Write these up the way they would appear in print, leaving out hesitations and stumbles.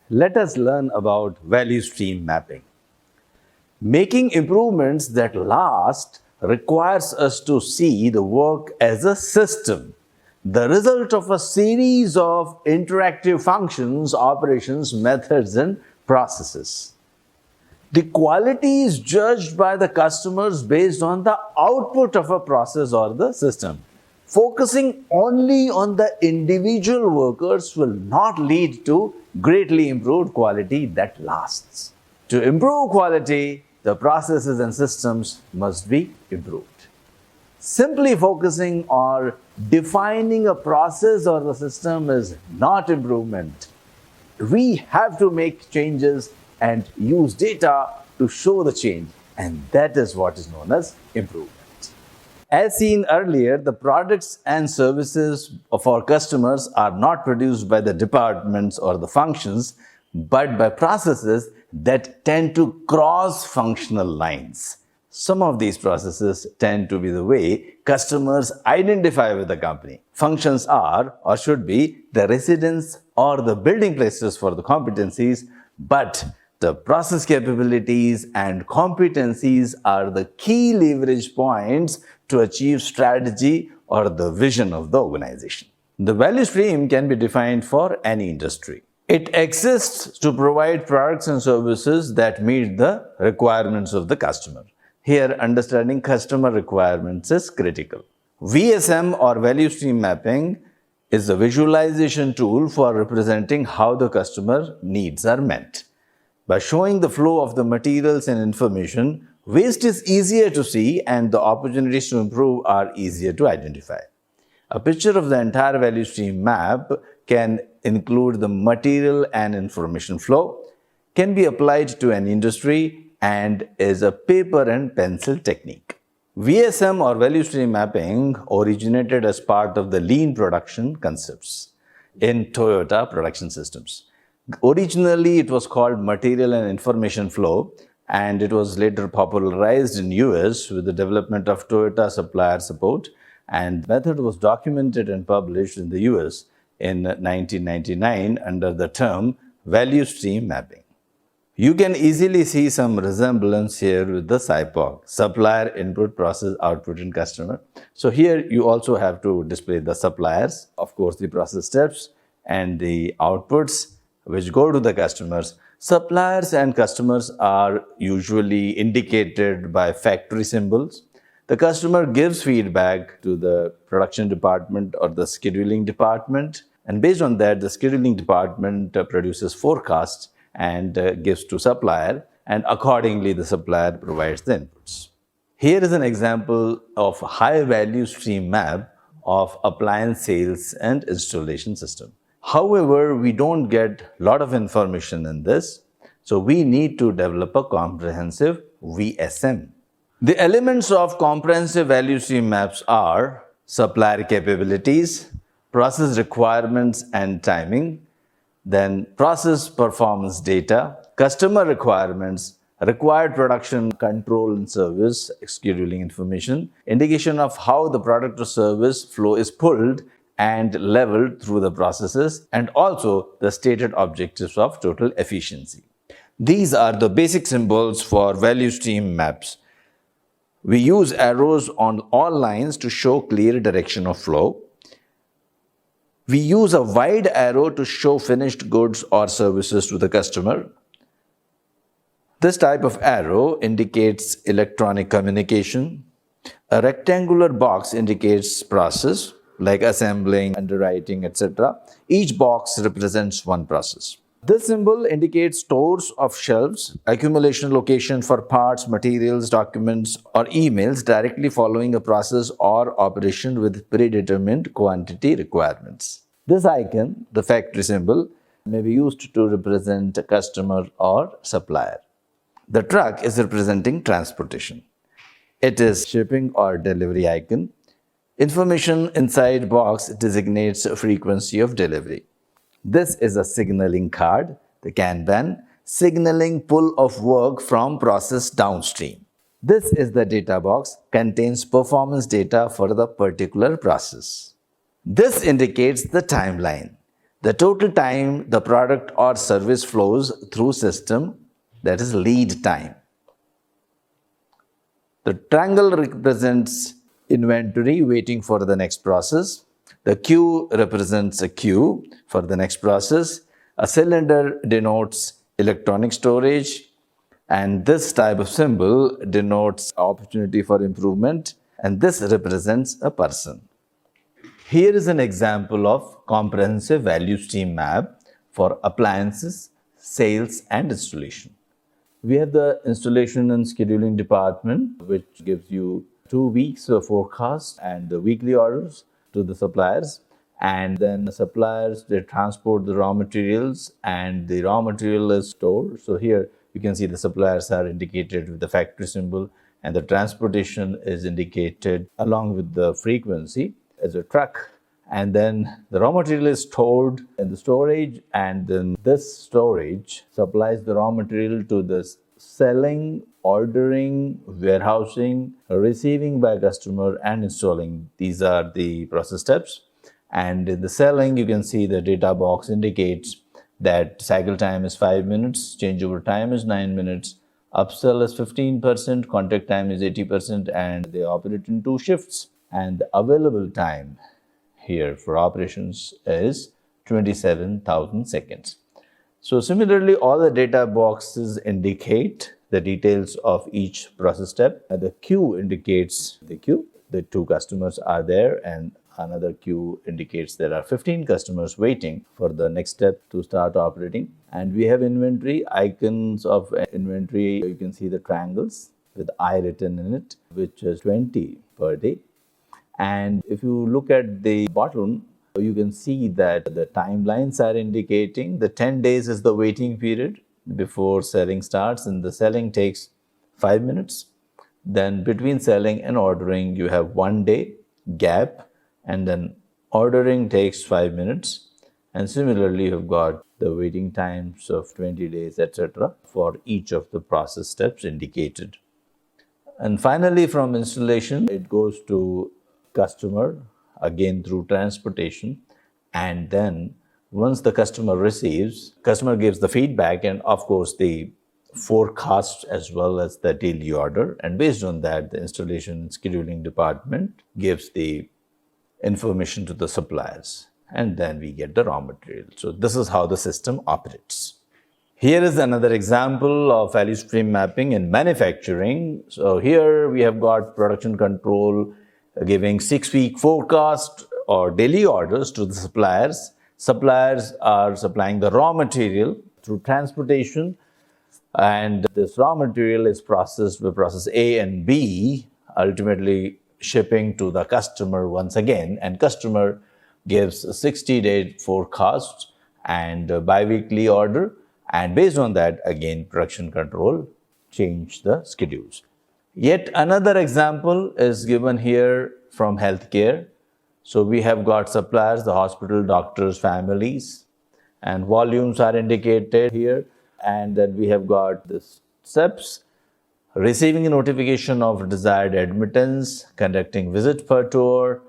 Let us learn about value stream mapping. Making improvements that last requires us to see the work as a system, the result of a series of interactive functions, operations, methods, and processes. The quality is judged by the customers based on the output of a process or the system. Focusing only on the individual workers will not lead to greatly improved quality that lasts. To improve quality, the processes and systems must be improved. Simply focusing or defining a process or the system is not improvement. We have to make changes and use data to show the change, and that is what is known as improvement. As seen earlier, the products and services of our customers are not produced by the departments or the functions, but by processes that tend to cross functional lines. Some of these processes tend to be the way customers identify with the company. Functions are or should be the residence or the building places for the competencies, but the process capabilities and competencies are the key leverage points to achieve strategy or the vision of the organization. The value stream can be defined for any industry. It exists to provide products and services that meet the requirements of the customer. Here, understanding customer requirements is critical. VSM or value stream mapping is a visualization tool for representing how the customer needs are met. By showing the flow of the materials and information, waste is easier to see and the opportunities to improve are easier to identify. A picture of the entire value stream map can include the material and information flow, can be applied to an industry, and is a paper and pencil technique. VSM or value stream mapping originated as part of the lean production concepts in Toyota production systems. Originally, it was called material and information flow, and it was later popularized in US with the development of Toyota supplier support, and method was documented and published in the US in 1999 under the term value stream mapping. You can easily see some resemblance here with the SIPOC, supplier input, process, output, and customer. So here you also have to display the suppliers, of course the process steps and the outputs which go to the customers. Suppliers and customers are usually indicated by factory symbols. The customer gives feedback to the production department or the scheduling department, and based on that, the scheduling department produces forecasts and gives to supplier, and accordingly the supplier provides the inputs. Here is an example of high value stream map of appliance sales and installation system. However, we don't get a lot of information in this, so we need to develop a comprehensive VSM. The elements of comprehensive value stream maps are supplier capabilities, process requirements and timing, then process performance data, customer requirements, required production control and service, scheduling information, indication of how the product or service flow is pulled and leveled through the processes, and also the stated objectives of total efficiency. These are the basic symbols for value stream maps. We use arrows on all lines to show clear direction of flow. We use a wide arrow to show finished goods or services to the customer. This type of arrow indicates electronic communication. A rectangular box indicates process, like assembling, underwriting, etc. Each box represents one process. This symbol indicates stores of shelves, accumulation location for parts, materials, documents, or emails directly following a process or operation with predetermined quantity requirements. This icon, the factory symbol, may be used to represent a customer or supplier. The truck is representing transportation. It is shipping or delivery icon. Information inside box designates a frequency of delivery. This is a signaling card, the Kanban, signaling pull of work from process downstream. This is the data box, contains performance data for the particular process. This indicates the timeline. The total time the product or service flows through system, that is lead time. The triangle represents inventory waiting for the next process. The Q represents a queue for the next process. A cylinder denotes electronic storage. And this type of symbol denotes opportunity for improvement. And this represents a person. Here is an example of comprehensive value stream map for appliances, sales, and installation. We have the installation and scheduling department, which gives you 2 weeks of forecast and the weekly orders to the suppliers. And then the suppliers, they transport the raw materials and the raw material is stored. So here you can see the suppliers are indicated with the factory symbol and the transportation is indicated along with the frequency as a truck. And then the raw material is stored in the storage, and then this storage supplies the raw material to the selling, ordering, warehousing, receiving by customer, and installing. These are the process steps. And in the selling, you can see the data box indicates that cycle time is 5 minutes, changeover time is 9 minutes, upsell is 15%, contact time is 80%, and they operate in 2 shifts. And the available time here for operations is 27,000 seconds. So similarly, all the data boxes indicate the details of each process step. The queue indicates the queue. The 2 customers are there, and another queue indicates there are 15 customers waiting for the next step to start operating. And we have inventory, icons of inventory. You can see the triangles with I written in it, which is 20 per day. And if you look at the bottom, you can see that the timelines are indicating the 10 days is the waiting period before selling starts, and the selling takes 5 minutes. Then between selling and ordering, you have 1 day gap, and then ordering takes 5 minutes. And similarly, you've got the waiting times of 20 days, etc. for each of the process steps indicated. And finally, from installation, it goes to customer, again through transportation. And then once the customer receives, customer gives the feedback and of course the forecast as well as the daily order. And based on that, the installation and scheduling department gives the information to the suppliers. And then we get the raw material. So this is how the system operates. Here is another example of value stream mapping in manufacturing. So here we have got production control giving 6-week forecast or daily orders to the suppliers. Suppliers are supplying the raw material through transportation, and this raw material is processed with process A and B, ultimately shipping to the customer once again, and customer gives a 60-day forecast and a bi-weekly order, and based on that, again, production control change the schedules. Yet another example is given here from healthcare. So we have got suppliers, the hospital, doctors, families, and volumes are indicated here. And then we have got the steps, receiving a notification of desired admittance, conducting visit per tour,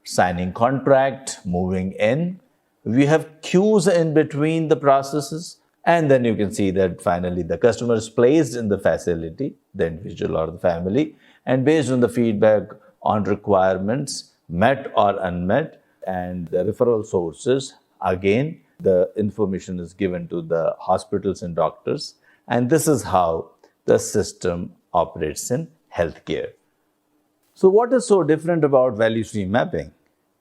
signing contract, moving in. We have queues in between the processes. And then you can see that finally the customer is placed in the facility, the individual or the family, and based on the feedback on requirements, met or unmet, and the referral sources, again, the information is given to the hospitals and doctors. And this is how the system operates in healthcare. So what is so different about value stream mapping?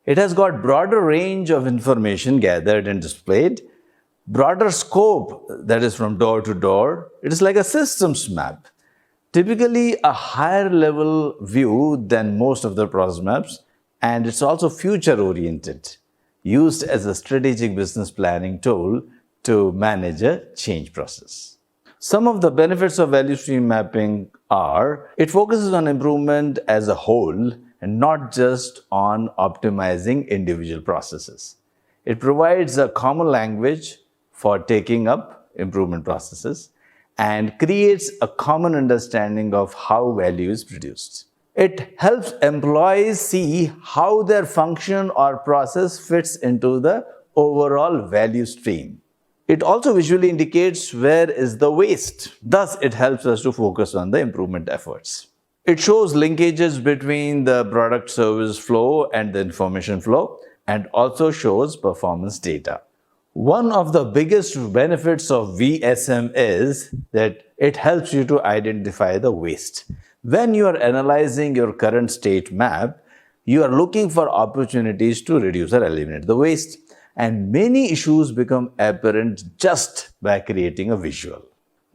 It has got broader range of information gathered and displayed, broader scope, that is from door to door. It is like a systems map, typically a higher level view than most of the process maps, and it's also future oriented, used as a strategic business planning tool to manage a change process. Some of the benefits of value stream mapping are, it focuses on improvement as a whole and not just on optimizing individual processes. It provides a common language for taking up improvement processes and creates a common understanding of how value is produced. It helps employees see how their function or process fits into the overall value stream. It also visually indicates where is the waste. Thus, it helps us to focus on the improvement efforts. It shows linkages between the product service flow and the information flow, and also shows performance data. One of the biggest benefits of VSM is that it helps you to identify the waste. When you are analyzing your current state map, you are looking for opportunities to reduce or eliminate the waste, and many issues become apparent just by creating a visual.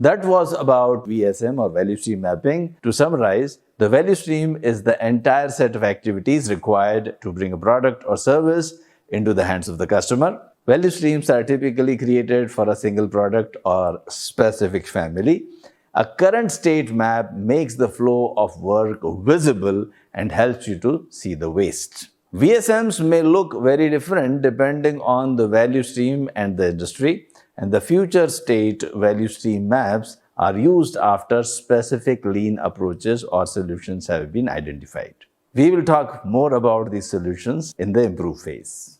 That was about VSM or value stream mapping. To summarize, the value stream is the entire set of activities required to bring a product or service into the hands of the customer. Value streams are typically created for a single product or specific family. A current state map makes the flow of work visible and helps you to see the waste. VSMs may look very different depending on the value stream and the industry, and the future state value stream maps are used after specific lean approaches or solutions have been identified. We will talk more about these solutions in the improve phase.